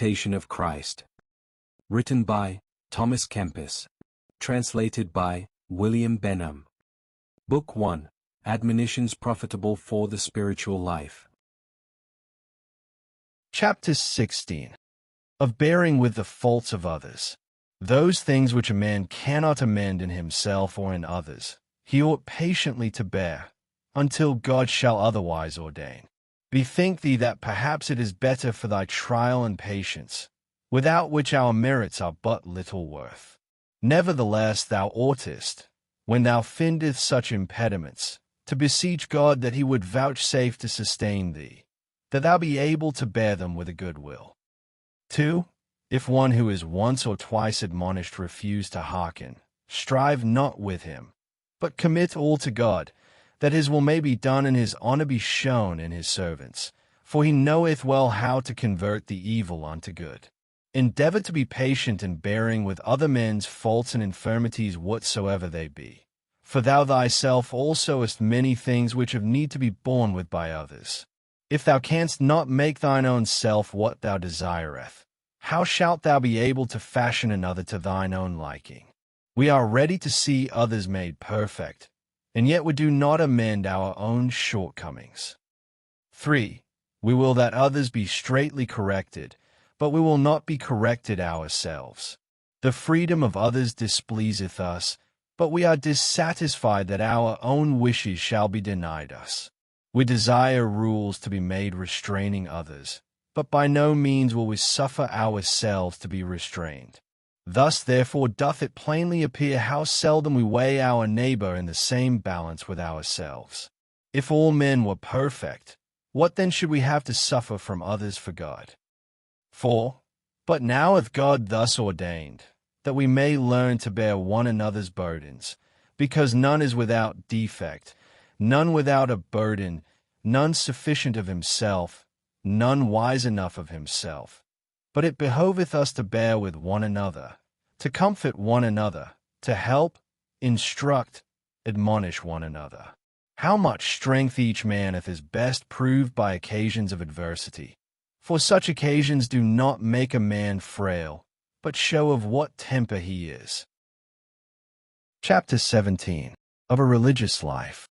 Imitation of Christ. Written by Thomas Kempis. Translated by William Benham. Book 1. Admonitions profitable for the spiritual life. Chapter 16. Of bearing with the faults of others. Those things which a man cannot amend in himself or in others, he ought patiently to bear, until God shall otherwise ordain. Bethink thee that perhaps it is better for thy trial and patience, without which our merits are but little worth. Nevertheless thou oughtest, when thou findest such impediments, to beseech God that he would vouchsafe to sustain thee, that thou be able to bear them with a good will. 2. If one who is once or twice admonished refuse to hearken, strive not with him, but commit all to God, that his will may be done and his honor be shown in his servants, for he knoweth well how to convert the evil unto good. Endeavor to be patient in bearing with other men's faults and infirmities whatsoever they be. For thou thyself also hast many things which have need to be borne with by others. If thou canst not make thine own self what thou desireth, how shalt thou be able to fashion another to thine own liking? We are ready to see others made perfect, and yet we do not amend our own shortcomings. 3. We will that others be straitly corrected, but we will not be corrected ourselves. The freedom of others displeaseth us, but we are dissatisfied that our own wishes shall be denied us. We desire rules to be made restraining others, but by no means will we suffer ourselves to be restrained. Thus, therefore, doth it plainly appear how seldom we weigh our neighbor in the same balance with ourselves. If all men were perfect, what then should we have to suffer from others for God? 4. But now hath God thus ordained, that we may learn to bear one another's burdens, because none is without defect, none without a burden, none sufficient of himself, none wise enough of himself. But it behoveth us to bear with one another, to comfort one another, to help, instruct, admonish one another. How much strength each man hath is best proved by occasions of adversity. For such occasions do not make a man frail, but show of what temper he is. Chapter 17. Of a religious life.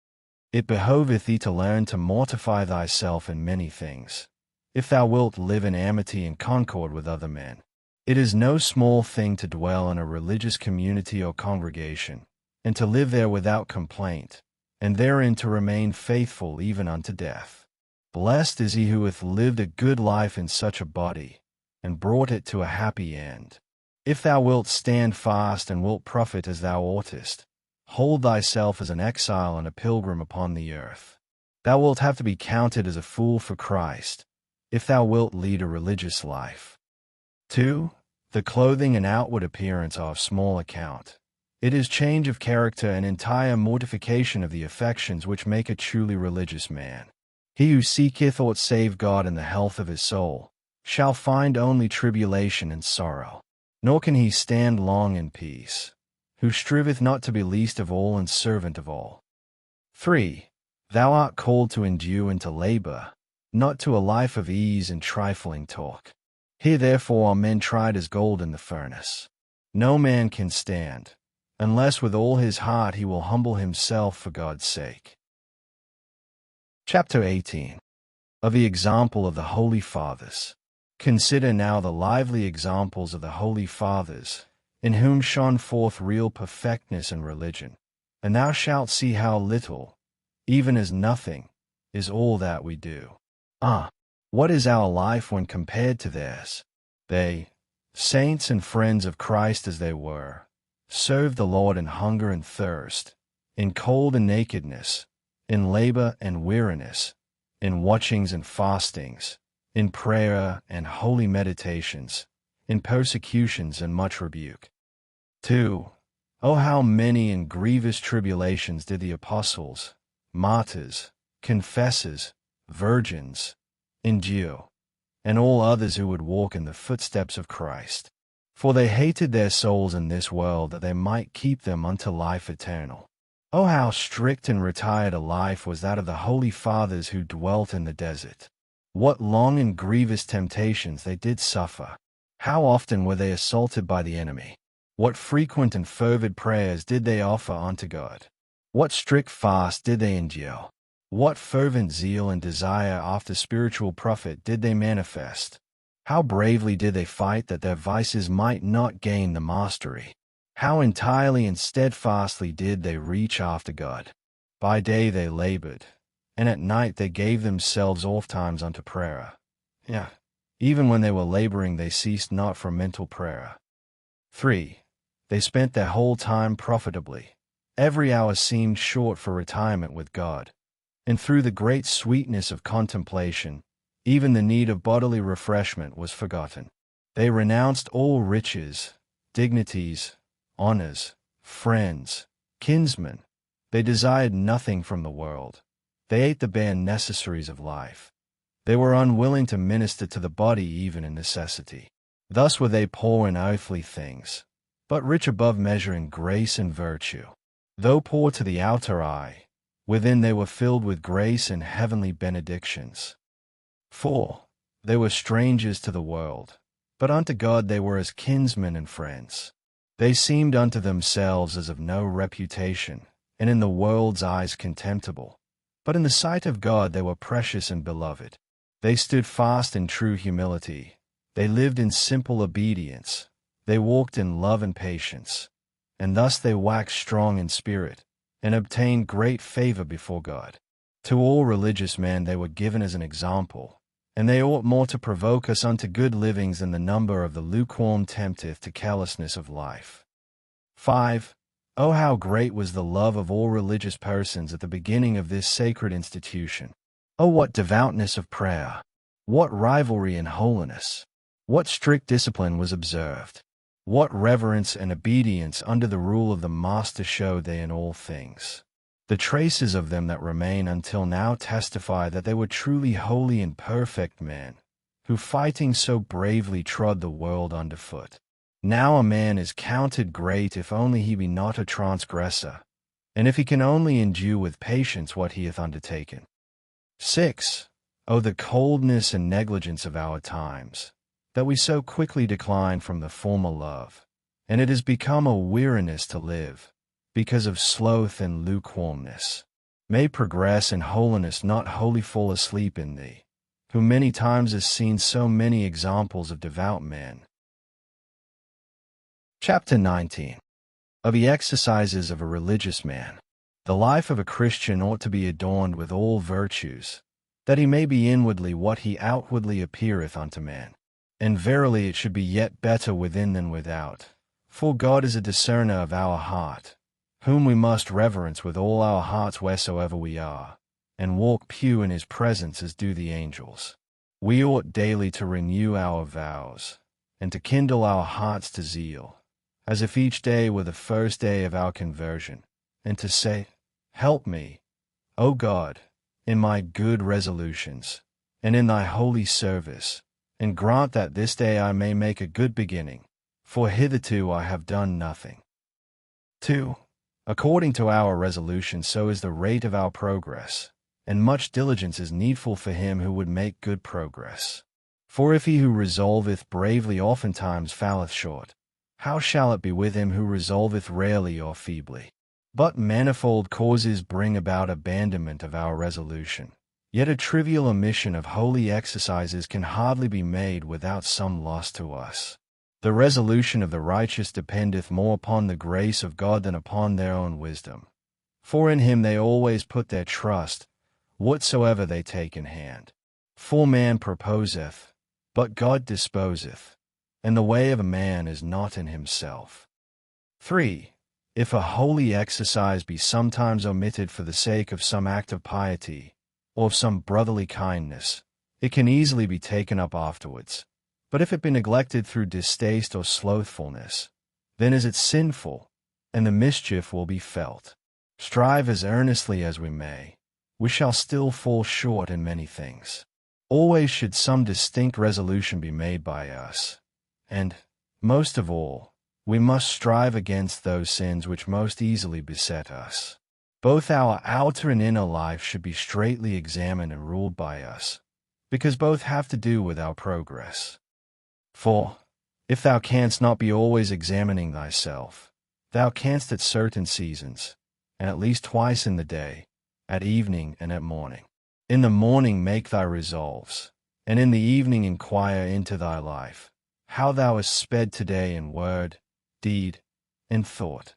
It behoveth thee to learn to mortify thyself in many things, if thou wilt live in amity and concord with other men. It is no small thing to dwell in a religious community or congregation, and to live there without complaint, and therein to remain faithful even unto death. Blessed is he who hath lived a good life in such a body, and brought it to a happy end. If thou wilt stand fast and wilt profit as thou oughtest, hold thyself as an exile and a pilgrim upon the earth. Thou wilt have to be counted as a fool for Christ, if thou wilt lead a religious life. 2. The clothing and outward appearance are of small account. It is change of character and entire mortification of the affections which make a truly religious man. He who seeketh aught save God and the health of his soul, shall find only tribulation and sorrow. Nor can he stand long in peace, who striveth not to be least of all and servant of all. 3. Thou art called to endure and to labor, not to a life of ease and trifling talk. Here therefore are men tried as gold in the furnace. No man can stand, unless with all his heart he will humble himself for God's sake. Chapter 18. Of the example of the Holy Fathers. Consider now the lively examples of the Holy Fathers, in whom shone forth real perfectness in religion, and thou shalt see how little, even as nothing, is all that we do. What is our life when compared to theirs? They, saints and friends of Christ as they were, served the Lord in hunger and thirst, in cold and nakedness, in labor and weariness, in watchings and fastings, in prayer and holy meditations, in persecutions and much rebuke. 2. Oh, how many and grievous tribulations did the apostles, martyrs, confessors, virgins, endure, and all others who would walk in the footsteps of Christ. For they hated their souls in this world that they might keep them unto life eternal. Oh, how strict and retired a life was that of the Holy Fathers who dwelt in the desert. What long and grievous temptations they did suffer! How often were they assaulted by the enemy! What frequent and fervid prayers did they offer unto God! What strict fast did they endure! What fervent zeal and desire after spiritual profit did they manifest! How bravely did they fight that their vices might not gain the mastery! How entirely and steadfastly did they reach after God! By day they labored, and at night they gave themselves ofttimes unto prayer. Even when they were laboring they ceased not from mental prayer. 3. They spent their whole time profitably. Every hour seemed short for retirement with God, and through the great sweetness of contemplation, even the need of bodily refreshment was forgotten. They renounced all riches, dignities, honors, friends, kinsmen. They desired nothing from the world. They ate the bare necessaries of life. They were unwilling to minister to the body even in necessity. Thus were they poor in earthly things, but rich above measure in grace and virtue. Though poor to the outer eye, within they were filled with grace and heavenly benedictions. 4. They were strangers to the world, but unto God they were as kinsmen and friends. They seemed unto themselves as of no reputation, and in the world's eyes contemptible. But in the sight of God they were precious and beloved. They stood fast in true humility. They lived in simple obedience. They walked in love and patience. And thus they waxed strong in spirit, and obtained great favor before God. To all religious men they were given as an example, and they ought more to provoke us unto good livings than the number of the lukewarm tempteth to carelessness of life. 5. Oh, how great was the love of all religious persons at the beginning of this sacred institution! Oh, what devoutness of prayer! What rivalry in holiness! What strict discipline was observed! What reverence and obedience under the rule of the Master showed they in all things! The traces of them that remain until now testify that they were truly holy and perfect men, who fighting so bravely trod the world underfoot. Now a man is counted great if only he be not a transgressor, and if he can only endure with patience what he hath undertaken. 6. Oh, the coldness and negligence of our times, that we so quickly decline from the former love, and it has become a weariness to live, because of sloth and lukewarmness. May progress in holiness not wholly fall asleep in thee, who many times has seen so many examples of devout men. Chapter 19. Of the exercises of a religious man. The life of a Christian ought to be adorned with all virtues, that he may be inwardly what he outwardly appeareth unto man. And verily it should be yet better within than without, for God is a discerner of our heart, whom we must reverence with all our hearts wheresoever we are, and walk pure in his presence as do the angels. We ought daily to renew our vows, and to kindle our hearts to zeal, as if each day were the first day of our conversion, and to say, Help me, O God, in my good resolutions, and in thy holy service, and grant that this day I may make a good beginning, for hitherto I have done nothing. 2. According to our resolution so is the rate of our progress, and much diligence is needful for him who would make good progress. For if he who resolveth bravely oftentimes falleth short, how shall it be with him who resolveth rarely or feebly? But manifold causes bring about abandonment of our resolution. Yet a trivial omission of holy exercises can hardly be made without some loss to us. The resolution of the righteous dependeth more upon the grace of God than upon their own wisdom. For in him they always put their trust, whatsoever they take in hand. For man proposeth, but God disposeth, and the way of a man is not in himself. 3. If a holy exercise be sometimes omitted for the sake of some act of piety, or of some brotherly kindness, it can easily be taken up afterwards. But if it be neglected through distaste or slothfulness, then is it sinful, and the mischief will be felt. Strive as earnestly as we may, we shall still fall short in many things. Always should some distinct resolution be made by us, and, most of all, we must strive against those sins which most easily beset us. Both our outer and inner life should be straitly examined and ruled by us, because both have to do with our progress. For, if thou canst not be always examining thyself, thou canst at certain seasons, and at least twice in the day, at evening and at morning. In the morning make thy resolves, and in the evening inquire into thy life, how thou hast sped today in word, deed, and thought.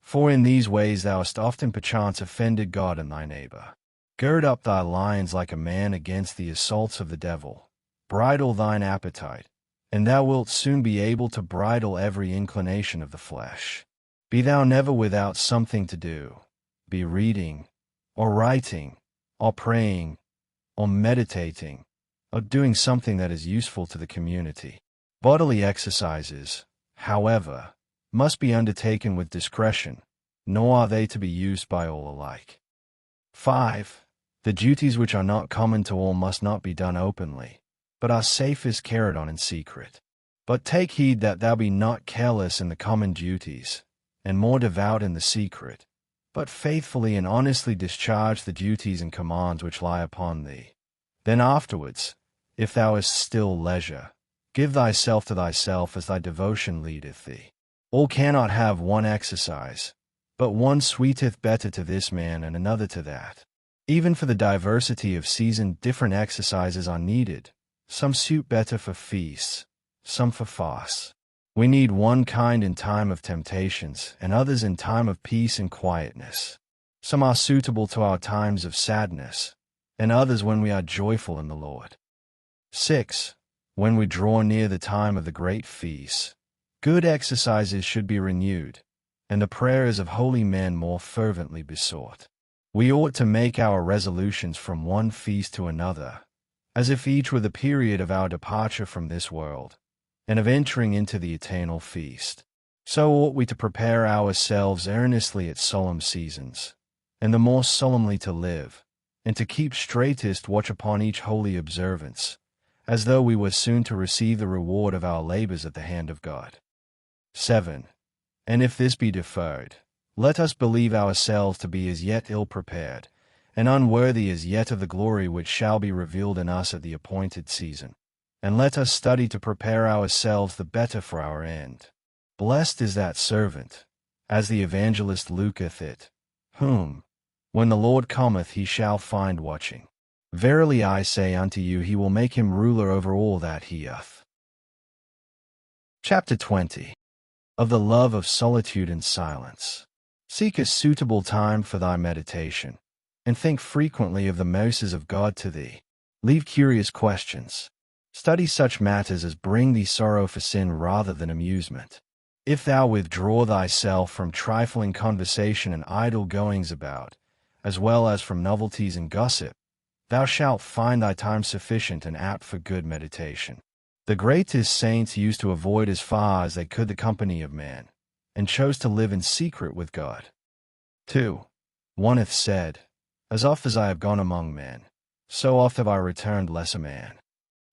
For in these ways thou hast often perchance offended God and thy neighbor. Gird up thy loins like a man against the assaults of the devil. Bridle thine appetite, and thou wilt soon be able to bridle every inclination of the flesh. Be thou never without something to do, be reading, or writing, or praying, or meditating, or doing something that is useful to the community. Bodily exercises, however, must be undertaken with discretion, nor are they to be used by all alike. 5. The duties which are not common to all must not be done openly, but are safest carried on in secret. But take heed that thou be not careless in the common duties, and more devout in the secret, but faithfully and honestly discharge the duties and commands which lie upon thee. Then afterwards, if thou hast still leisure, give thyself to thyself as thy devotion leadeth thee. All cannot have one exercise, but one suiteth better to this man and another to that. Even for the diversity of season different exercises are needed. Some suit better for feasts, some for fasts. We need one kind in time of temptations, and others in time of peace and quietness. Some are suitable to our times of sadness, and others when we are joyful in the Lord. 6. When we draw near the time of the great feasts, good exercises should be renewed, and the prayers of holy men more fervently besought. We ought to make our resolutions from one feast to another, as if each were the period of our departure from this world, and of entering into the eternal feast. So ought we to prepare ourselves earnestly at solemn seasons, and the more solemnly to live, and to keep straightest watch upon each holy observance, as though we were soon to receive the reward of our labors at the hand of God. 7. And if this be deferred, let us believe ourselves to be as yet ill-prepared, and unworthy as yet of the glory which shall be revealed in us at the appointed season. And let us study to prepare ourselves the better for our end. Blessed is that servant, as the evangelist looketh it, whom, when the Lord cometh, he shall find watching. Verily I say unto you, he will make him ruler over all that he hath. Chapter 20. Of the love of solitude and silence. Seek a suitable time for thy meditation, and think frequently of the mercies of God to thee. Leave curious questions. Study such matters as bring thee sorrow for sin rather than amusement. If thou withdraw thyself from trifling conversation and idle goings about, as well as from novelties and gossip, thou shalt find thy time sufficient and apt for good meditation. The greatest saints used to avoid as far as they could the company of man, and chose to live in secret with God. 2. One hath said, As oft as I have gone among men, so oft have I returned less a man.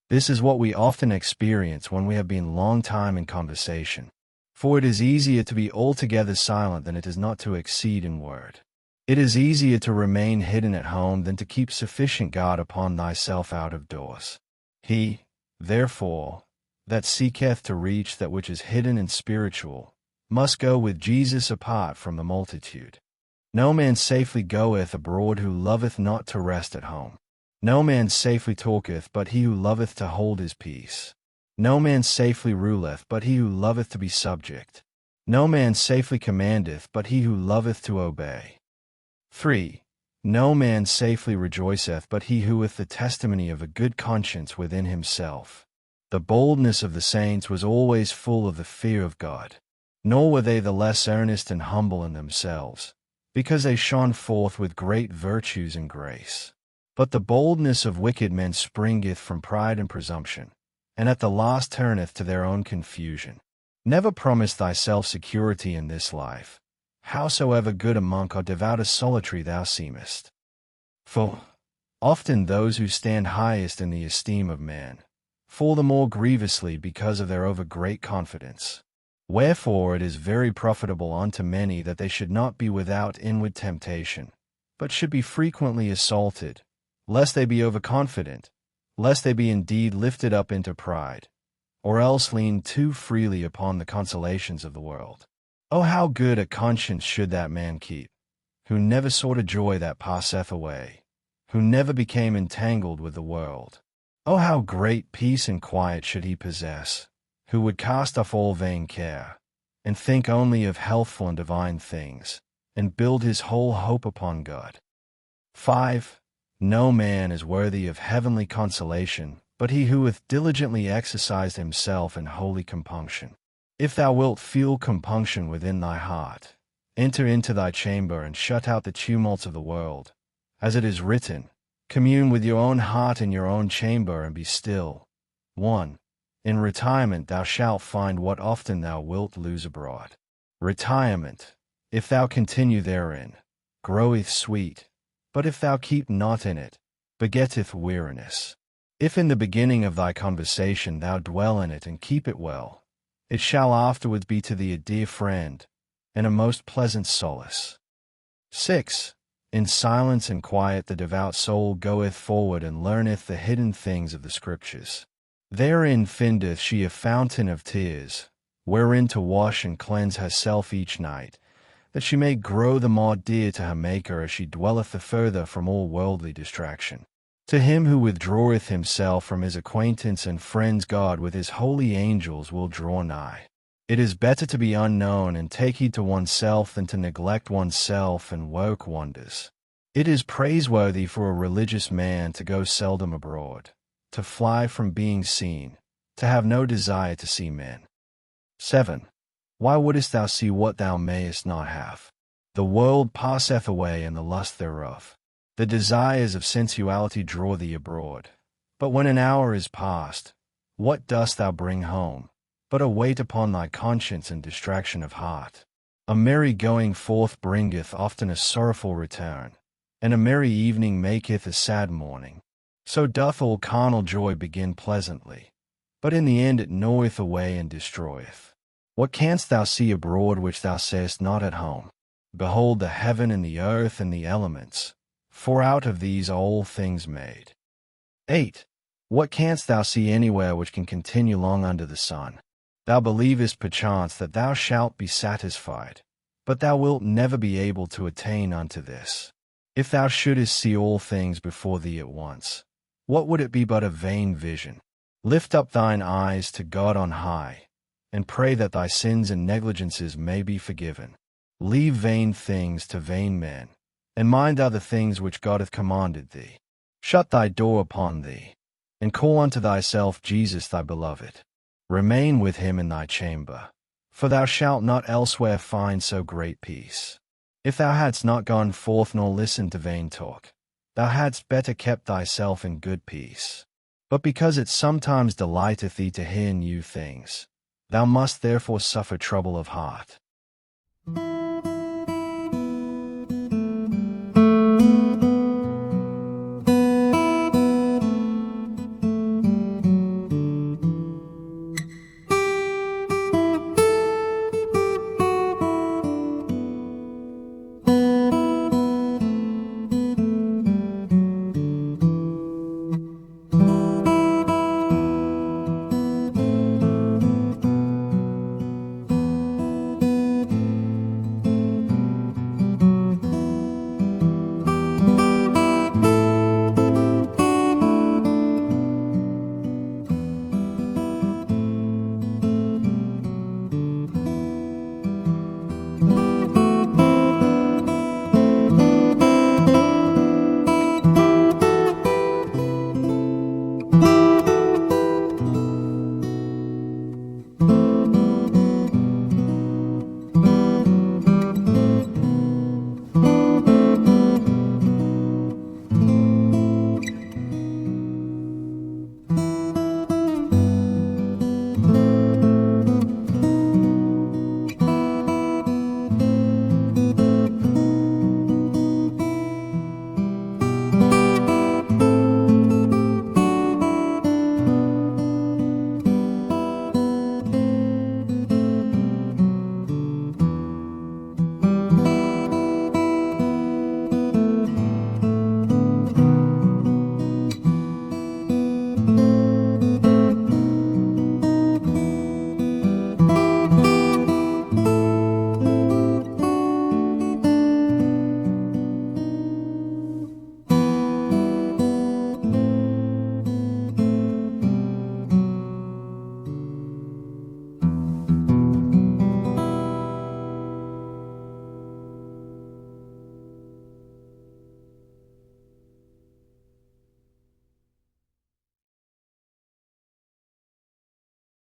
This is what we often experience when we have been long time in conversation. For it is easier to be altogether silent than it is not to exceed in word. It is easier to remain hidden at home than to keep sufficient guard upon thyself out of doors. He, therefore, that seeketh to reach that which is hidden and spiritual, must go with Jesus apart from the multitude. No man safely goeth abroad who loveth not to rest at home. No man safely talketh but he who loveth to hold his peace. No man safely ruleth but he who loveth to be subject. No man safely commandeth but he who loveth to obey. 3. No man safely rejoiceth but he who hath the testimony of a good conscience within himself. The boldness of the saints was always full of the fear of God, nor were they the less earnest and humble in themselves, because they shone forth with great virtues and grace. But the boldness of wicked men springeth from pride and presumption, and at the last turneth to their own confusion. Never promise thyself security in this life, howsoever good a monk or devout as solitary thou seemest. For often those who stand highest in the esteem of man fall the more grievously because of their over-great confidence. Wherefore it is very profitable unto many that they should not be without inward temptation, but should be frequently assaulted, lest they be overconfident, lest they be indeed lifted up into pride, or else lean too freely upon the consolations of the world. Oh, how good a conscience should that man keep, who never sought a joy that passeth away, who never became entangled with the world. Oh, how great peace and quiet should he possess, who would cast off all vain care, and think only of healthful and divine things, and build his whole hope upon God. 5. No man is worthy of heavenly consolation, but he who hath diligently exercised himself in holy compunction. If thou wilt feel compunction within thy heart, enter into thy chamber and shut out the tumults of the world. As it is written, commune with your own heart in your own chamber and be still. 1. In retirement thou shalt find what often thou wilt lose abroad. Retirement, if thou continue therein, groweth sweet, but if thou keep not in it, begetteth weariness. If in the beginning of thy conversation thou dwell in it and keep it well, it shall afterwards be to thee a dear friend, and a most pleasant solace. 6. In silence and quiet the devout soul goeth forward and learneth the hidden things of the Scriptures. Therein findeth she a fountain of tears, wherein to wash and cleanse herself each night, that she may grow the more dear to her Maker as she dwelleth the further from all worldly distraction. To him who withdraweth himself from his acquaintance and friends God with his holy angels will draw nigh. It is better to be unknown and take heed to oneself than to neglect oneself and work wonders. It is praiseworthy for a religious man to go seldom abroad, to fly from being seen, to have no desire to see men. 7. Why wouldest thou see what thou mayest not have? The world passeth away and the lust thereof. The desires of sensuality draw thee abroad. But when an hour is past, what dost thou bring home, but a weight upon thy conscience and distraction of heart? A merry going forth bringeth often a sorrowful return, and a merry evening maketh a sad morning. So doth all carnal joy begin pleasantly, but in the end it knoweth away and destroyeth. What canst thou see abroad which thou sayest not at home? Behold the heaven and the earth and the elements, for out of these are all things made. 8. What canst thou see anywhere which can continue long under the sun? Thou believest perchance that thou shalt be satisfied, but thou wilt never be able to attain unto this. If thou shouldest see all things before thee at once, what would it be but a vain vision? Lift up thine eyes to God on high, and pray that thy sins and negligences may be forgiven. Leave vain things to vain men, and mind other things which God hath commanded thee. Shut thy door upon thee, and call unto thyself Jesus thy beloved. Remain with him in thy chamber, for thou shalt not elsewhere find so great peace. If thou hadst not gone forth nor listened to vain talk, thou hadst better kept thyself in good peace. But because it sometimes delighteth thee to hear new things, thou must therefore suffer trouble of heart.